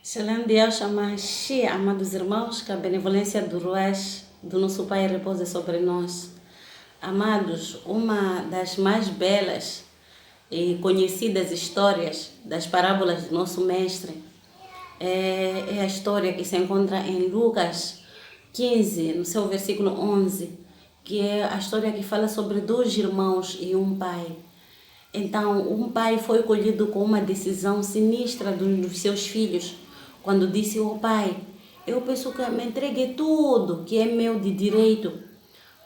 Excelente dia, Shamashi, amados irmãos, que a benevolência do Ruach, do nosso Pai, repouse sobre nós. Amados, uma das mais belas e conhecidas histórias das parábolas do nosso Mestre é a história que se encontra em Lucas 15, no seu versículo 11, que é a história que fala sobre dois irmãos e um pai. Então, um pai foi colhido com uma decisão sinistra dos seus filhos, quando disse ao pai: eu peço que me entregue tudo que é meu de direito,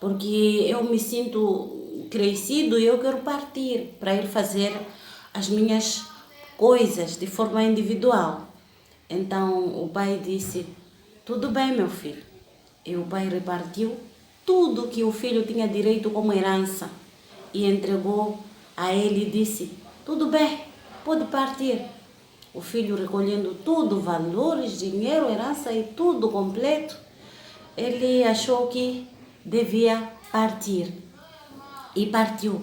porque eu me sinto crescido e eu quero partir para ir fazer as minhas coisas de forma individual. Então, o pai disse: tudo bem, meu filho. E o pai repartiu tudo que o filho tinha direito como herança e entregou a ele e disse: tudo bem, pode partir. O filho, recolhendo tudo, valores, dinheiro, herança e tudo completo, ele achou que devia partir e partiu.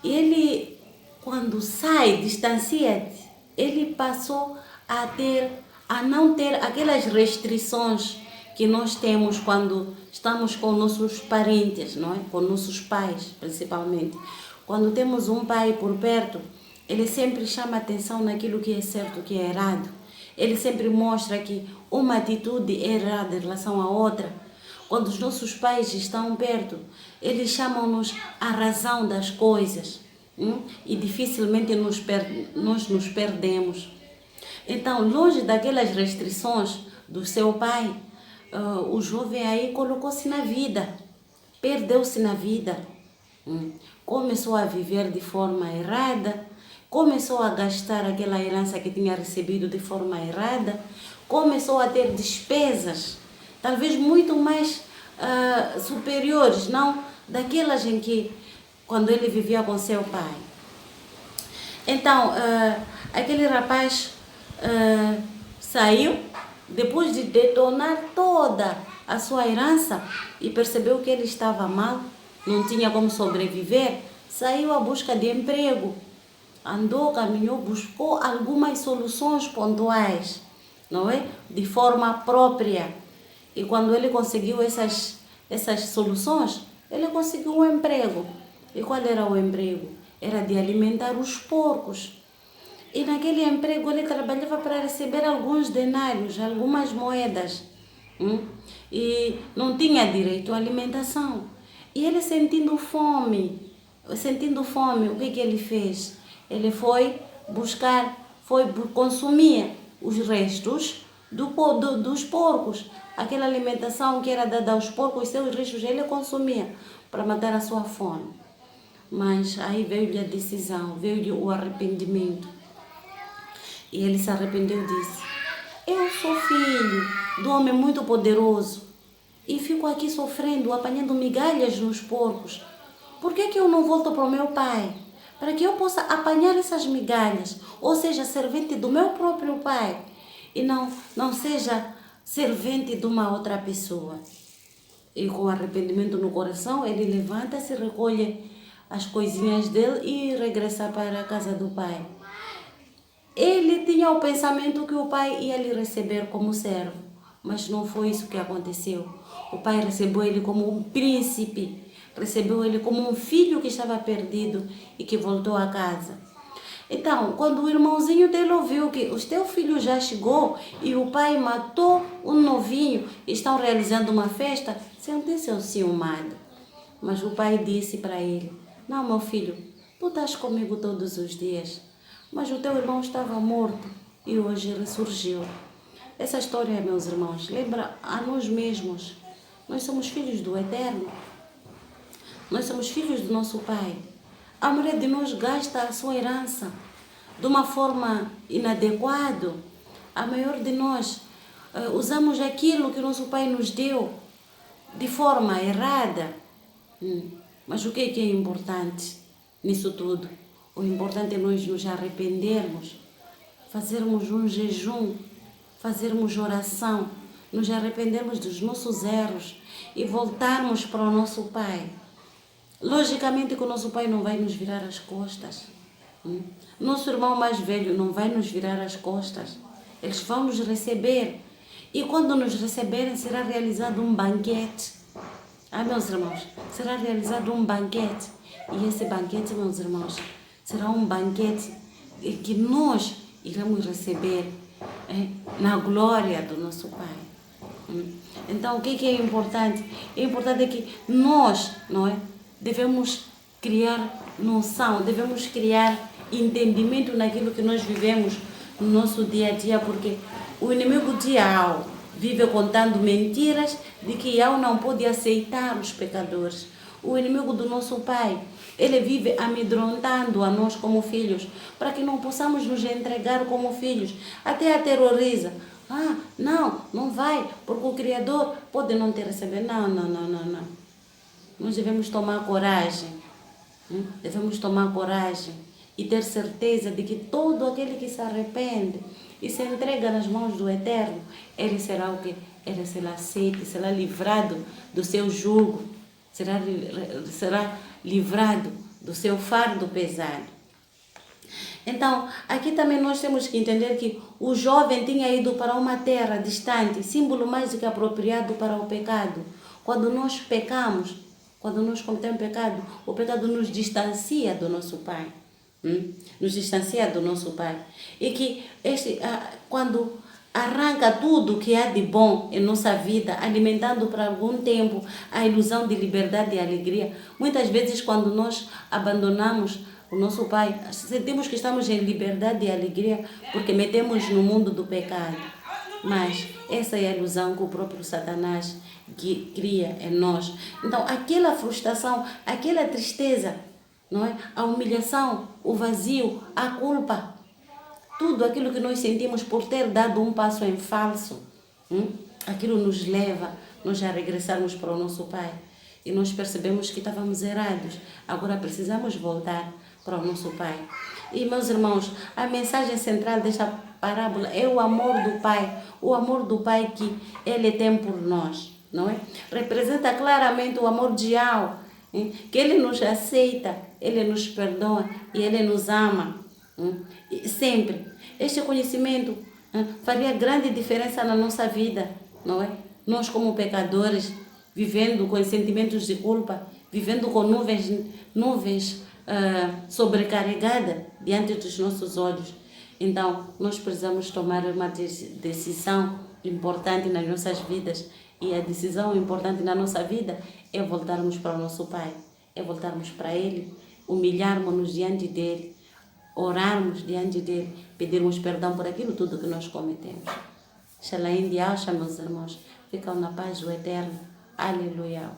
Ele, quando sai, distancia-se, ele passou a não ter aquelas restrições que nós temos quando estamos com nossos parentes, não é? Com nossos pais, principalmente. Quando temos um pai por perto, ele sempre chama atenção naquilo que é certo, que é errado. Ele sempre mostra que uma atitude é errada em relação à outra. Quando os nossos pais estão perto, eles chamam-nos a razão das coisas, e dificilmente nós nos perdemos. Então, longe daquelas restrições do seu pai, o jovem aí colocou-se na vida, perdeu-se na vida, começou a viver de forma errada, começou a gastar aquela herança que tinha recebido de forma errada, começou a ter despesas, talvez muito mais superiores, não daquelas em que quando ele vivia com seu pai. Então, aquele rapaz saiu, depois de detonar toda a sua herança e percebeu que ele estava mal, não tinha como sobreviver, saiu à busca de emprego. Andou, caminhou, buscou algumas soluções pontuais, não é? De forma própria. E quando ele conseguiu essas soluções, ele conseguiu um emprego. E qual era o emprego? Era de alimentar os porcos. E naquele emprego ele trabalhava para receber alguns denários, algumas moedas. E não tinha direito à alimentação. E ele sentindo fome, o que ele fez? Ele foi buscar, foi consumir os restos dos porcos. Aquela alimentação que era dada aos porcos, seus restos, ele consumia para matar a sua fome. Mas aí veio-lhe a decisão, veio-lhe o arrependimento. E ele se arrependeu e disse: eu sou filho do homem muito poderoso e fico aqui sofrendo, apanhando migalhas nos porcos. Por que eu não volto para o meu pai? Para que eu possa apanhar essas migalhas, ou seja, servente do meu próprio pai, e não seja servente de uma outra pessoa. E com arrependimento no coração, ele levanta-se, recolhe as coisinhas dele e regressa para a casa do pai. Ele tinha o pensamento que o pai ia lhe receber como servo, mas não foi isso que aconteceu. O pai recebeu ele como um príncipe, recebeu ele como um filho que estava perdido e que voltou a casa. Então, quando o irmãozinho dele ouviu que o teu filho já chegou e o pai matou um novinho e estão realizando uma festa, sentiu-se ciumado. Mas o pai disse para ele: não, meu filho, tu estás comigo todos os dias, mas o teu irmão estava morto e hoje ressurgiu. Essa história, meus irmãos, lembra a nós mesmos. Nós somos filhos do Eterno. Nós somos filhos do nosso Pai. A maioria de nós gasta a sua herança de uma forma inadequada. A maior de nós usamos aquilo que o nosso Pai nos deu de forma errada. Mas o que é importante nisso tudo? O importante é nós nos arrependermos, fazermos um jejum, fazermos oração, nos arrependermos dos nossos erros e voltarmos para o nosso Pai. Logicamente que o nosso pai não vai nos virar as costas. Nosso irmão mais velho não vai nos virar as costas. Eles vão nos receber. E quando nos receberem, será realizado um banquete. Meus irmãos, será realizado um banquete. E esse banquete, meus irmãos, será um banquete que nós iremos receber na glória do nosso Pai. Então, o que é importante? É importante que nós, não é, devemos criar noção, devemos criar entendimento naquilo que nós vivemos no nosso dia a dia, porque o inimigo diabo vive contando mentiras de que Yahweh não pode aceitar os pecadores. O inimigo do nosso Pai, ele vive amedrontando a nós como filhos, para que não possamos nos entregar como filhos. Até aterroriza. Não vai, porque o Criador pode não te receber. Não. Nós devemos tomar coragem. Devemos tomar coragem e ter certeza de que todo aquele que se arrepende e se entrega nas mãos do Eterno, ele será o quê? Ele será aceito, será livrado do seu jugo, será livrado do seu fardo pesado. Então, aqui também nós temos que entender que o jovem tinha ido para uma terra distante, símbolo mais do que apropriado para o pecado. Quando nós pecamos, quando nós cometemos pecado, o pecado nos distancia do nosso Pai. Nos distancia do nosso Pai. E que quando arranca tudo que há de bom em nossa vida, alimentando por algum tempo a ilusão de liberdade e alegria, muitas vezes quando nós abandonamos o nosso Pai, sentimos que estamos em liberdade e alegria porque metemos no mundo do pecado. Mas essa é a ilusão que o próprio Satanás cria em nós. Então, aquela frustração, aquela tristeza, não é? A humilhação, o vazio, a culpa, tudo aquilo que nós sentimos por ter dado um passo em falso, aquilo nos leva nós a regressarmos para o nosso Pai. E nós percebemos que estávamos errados. Agora precisamos voltar para o nosso Pai. E, meus irmãos, a mensagem central desta parábola é o amor do Pai. O amor do Pai que Ele tem por nós, não é? Representa claramente o amor de Yahweh, que Ele nos aceita, Ele nos perdoa e Ele nos ama. Sempre. Este conhecimento faria grande diferença na nossa vida, não é? Nós como pecadores, vivendo com sentimentos de culpa, vivendo com nuvens sobrecarregadas diante dos nossos olhos. Então, nós precisamos tomar uma decisão importante nas nossas vidas. E a decisão importante na nossa vida é voltarmos para o nosso Pai, é voltarmos para Ele, humilharmos-nos diante dEle, orarmos diante dEle, pedirmos perdão por aquilo tudo que nós cometemos. Shalom de Alcha, meus irmãos. Ficam na paz do Eterno. Aleluia.